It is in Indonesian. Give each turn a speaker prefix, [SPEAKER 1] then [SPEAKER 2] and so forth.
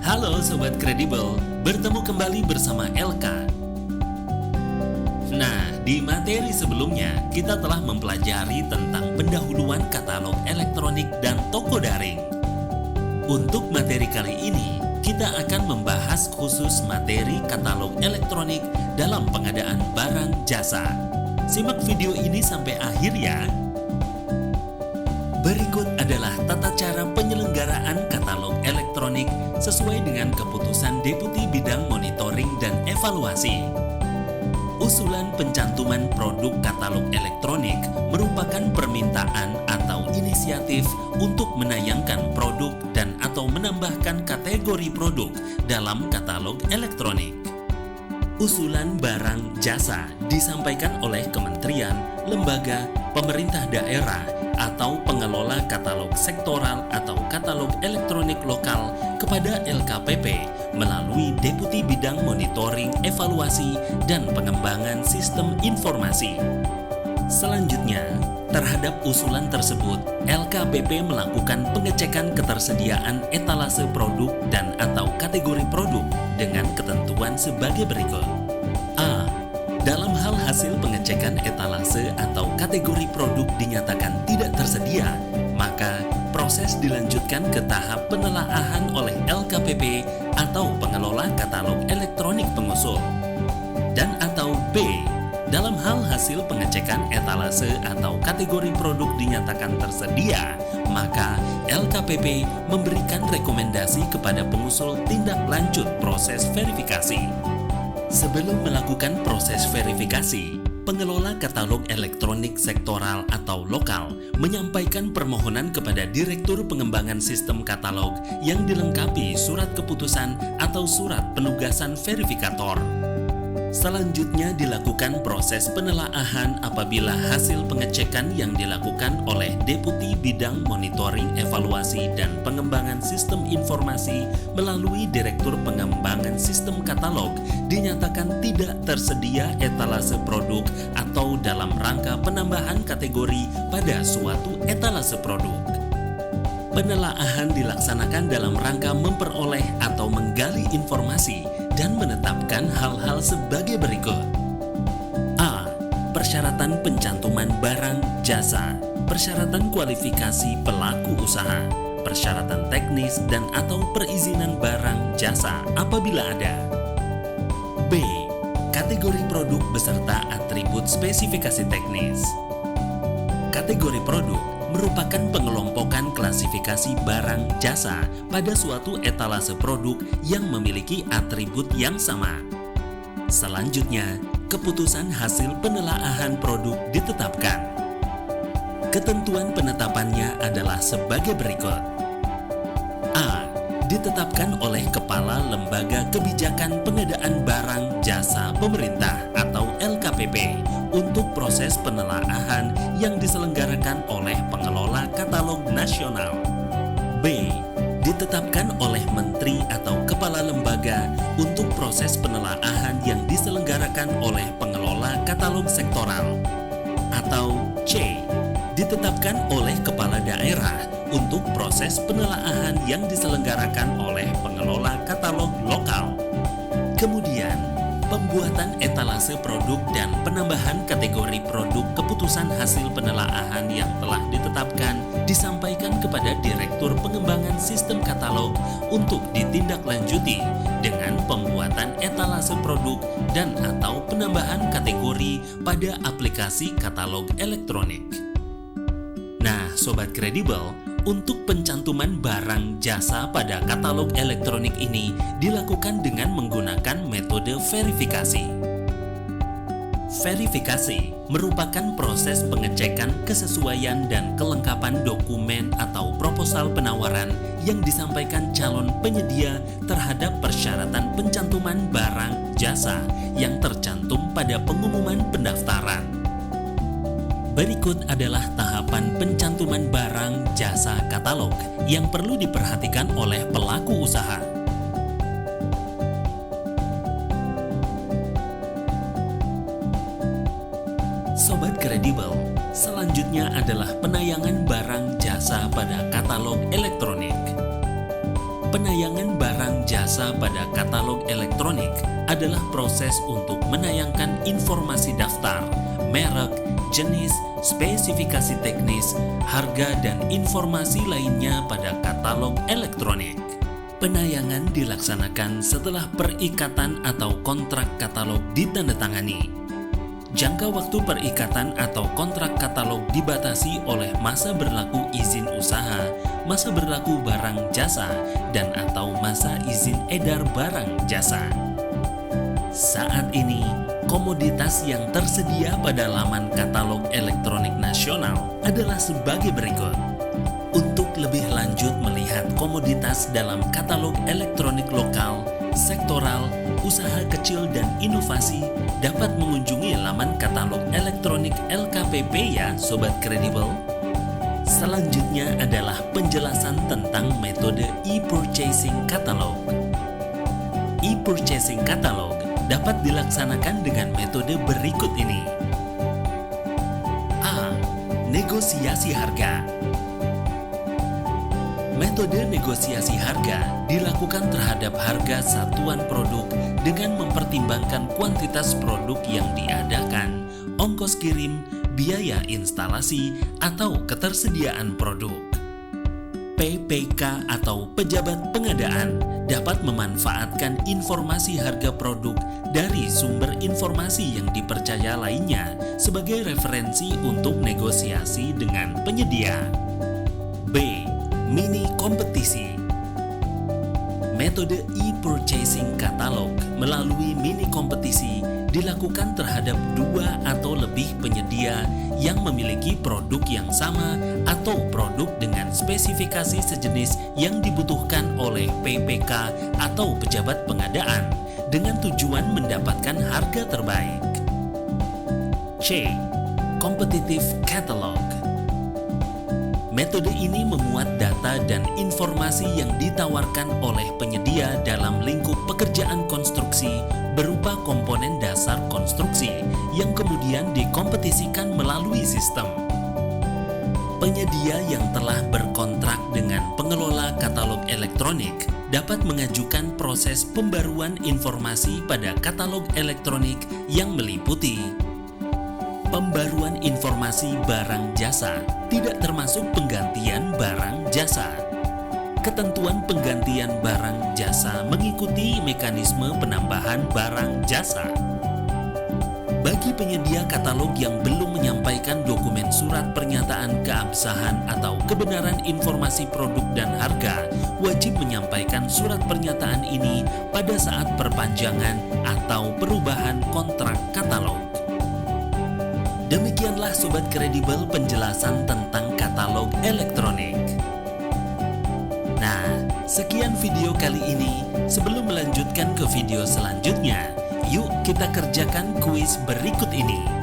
[SPEAKER 1] Halo Sobat Kredibel, bertemu kembali bersama LK. Nah, di materi sebelumnya kita telah mempelajari tentang pendahuluan katalog elektronik dan toko daring. Untuk materi kali ini, kita akan membahas khusus materi katalog elektronik dalam pengadaan barang jasa. Simak video ini sampai akhir ya. Berikut adalah tata cara penyelenggaraan katalog elektronik sesuai dengan keputusan Deputi Bidang Monitoring dan Evaluasi. Usulan pencantuman produk katalog elektronik merupakan permintaan atau inisiatif untuk menayangkan produk dan atau menambahkan kategori produk dalam katalog elektronik. Usulan barang jasa disampaikan oleh kementerian, lembaga, pemerintah daerah, atau pengelola katalog sektoral atau katalog elektronik lokal kepada LKPP melalui Deputi Bidang Monitoring, Evaluasi, dan Pengembangan Sistem Informasi. Selanjutnya, terhadap usulan tersebut, LKPP melakukan pengecekan ketersediaan etalase produk dan atau kategori produk dengan ketentuan sebagai berikut. A. Dalam hal hasil pengecekan etalase atau kategori produk dinyatakan tidak tersedia, maka proses dilanjutkan ke tahap penelaahan oleh LKPP atau pengelola katalog elektronik pengusul. Dan atau B. Dalam hal hasil pengecekan etalase atau kategori produk dinyatakan tersedia, maka LKPP memberikan rekomendasi kepada pengusul tindak lanjut proses verifikasi. Sebelum melakukan proses verifikasi, pengelola katalog elektronik sektoral atau lokal menyampaikan permohonan kepada Direktur Pengembangan Sistem Katalog yang dilengkapi surat keputusan atau surat penugasan verifikator. Selanjutnya dilakukan proses penelaahan apabila hasil pengecekan yang dilakukan oleh Deputi Bidang Monitoring, Evaluasi, dan Pengembangan Sistem Informasi melalui Direktur Pengembangan Sistem Katalog dinyatakan tidak tersedia etalase produk atau dalam rangka penambahan kategori pada suatu etalase produk. Penelaahan dilaksanakan dalam rangka memperoleh atau menggali informasi dan menetapkan hal-hal sebagai berikut. A. Persyaratan pencantuman barang jasa, persyaratan kualifikasi pelaku usaha, persyaratan teknis dan atau perizinan barang jasa apabila ada. B. Kategori produk beserta atribut spesifikasi teknis. Kategori produk merupakan pengelompokan klasifikasi barang jasa pada suatu etalase produk yang memiliki atribut yang sama. Selanjutnya, keputusan hasil penelaahan produk ditetapkan. Ketentuan penetapannya adalah sebagai berikut. A. Ditetapkan oleh Kepala Lembaga Kebijakan Pengadaan Barang Jasa Pemerintah atau LKPP untuk proses penelaahan yang diselenggarakan oleh pengelola katalog nasional. B. Ditetapkan oleh Menteri atau Kepala Lembaga untuk proses penelaahan yang diselenggarakan oleh pengelola katalog sektoral. Atau C. Ditetapkan oleh Kepala Daerah untuk proses penelaahan yang diselenggarakan oleh pengelola katalog lokal. Kemudian, pembuatan etalase produk dan penambahan kategori produk keputusan hasil penelaahan yang telah ditetapkan disampaikan kepada Direktur Pengembangan Sistem Katalog untuk ditindaklanjuti dengan pembuatan etalase produk dan atau penambahan kategori pada aplikasi katalog elektronik. Nah, Sobat Kredibel, untuk pencantuman barang jasa pada katalog elektronik ini dilakukan dengan menggunakan metode verifikasi. Verifikasi merupakan proses pengecekan kesesuaian dan kelengkapan dokumen atau proposal penawaran yang disampaikan calon penyedia terhadap persyaratan pencantuman barang jasa yang tercantum pada pengumuman pendaftaran. Berikut adalah tahapan pencantuman barang jasa katalog yang perlu diperhatikan oleh pelaku usaha. Sobat Kredibel, selanjutnya adalah penayangan barang jasa pada katalog elektronik. Penayangan barang jasa pada katalog elektronik adalah proses untuk menayangkan informasi daftar, merek, jenis, spesifikasi teknis, harga, dan informasi lainnya pada katalog elektronik. Penayangan dilaksanakan setelah perikatan atau kontrak katalog ditandatangani. Jangka waktu perikatan atau kontrak katalog dibatasi oleh masa berlaku izin usaha, masa berlaku barang jasa, dan atau masa izin edar barang jasa. Saat ini, komoditas yang tersedia pada laman katalog elektronik nasional adalah sebagai berikut. Untuk lebih lanjut melihat komoditas dalam katalog elektronik lokal, sektoral, usaha kecil dan inovasi, dapat mengunjungi laman katalog elektronik LKPP ya Sobat Kredibel. Selanjutnya adalah penjelasan tentang metode e-purchasing catalog. E-purchasing catalog dapat dilaksanakan dengan metode berikut ini. A. Negosiasi harga. Metode negosiasi harga dilakukan terhadap harga satuan produk dengan mempertimbangkan kuantitas produk yang diadakan, ongkos kirim, biaya instalasi, atau ketersediaan produk. PPK atau pejabat pengadaan dapat memanfaatkan informasi harga produk dari sumber informasi yang dipercaya lainnya sebagai referensi untuk negosiasi dengan penyedia. B. Mini kompetisi. Metode e-purchasing catalog melalui mini kompetisi dilakukan terhadap 2 atau lebih penyedia yang memiliki produk yang sama atau produk dengan spesifikasi sejenis yang dibutuhkan oleh PPK atau pejabat pengadaan dengan tujuan mendapatkan harga terbaik. C. Competitive Catalog. Metode ini memuat data dan informasi yang ditawarkan oleh penyedia dalam lingkup pekerjaan konstruksi berupa komponen dasar konstruksi yang kemudian dikompetisikan melalui sistem. Penyedia yang telah berkontrak dengan pengelola katalog elektronik dapat mengajukan proses pembaruan informasi pada katalog elektronik yang meliputi pembaruan informasi barang jasa, tidak termasuk penggantian barang jasa. Ketentuan penggantian barang jasa mengikuti mekanisme penambahan barang jasa. Bagi penyedia katalog yang belum menyampaikan dokumen surat pernyataan keabsahan atau kebenaran informasi produk dan harga, wajib menyampaikan surat pernyataan ini pada saat perpanjangan atau perubahan kontrak katalog. Demikianlah Sobat Kredibel penjelasan tentang katalog elektronik. Nah, sekian video kali ini. Sebelum melanjutkan ke video selanjutnya, yuk kita kerjakan kuis berikut ini.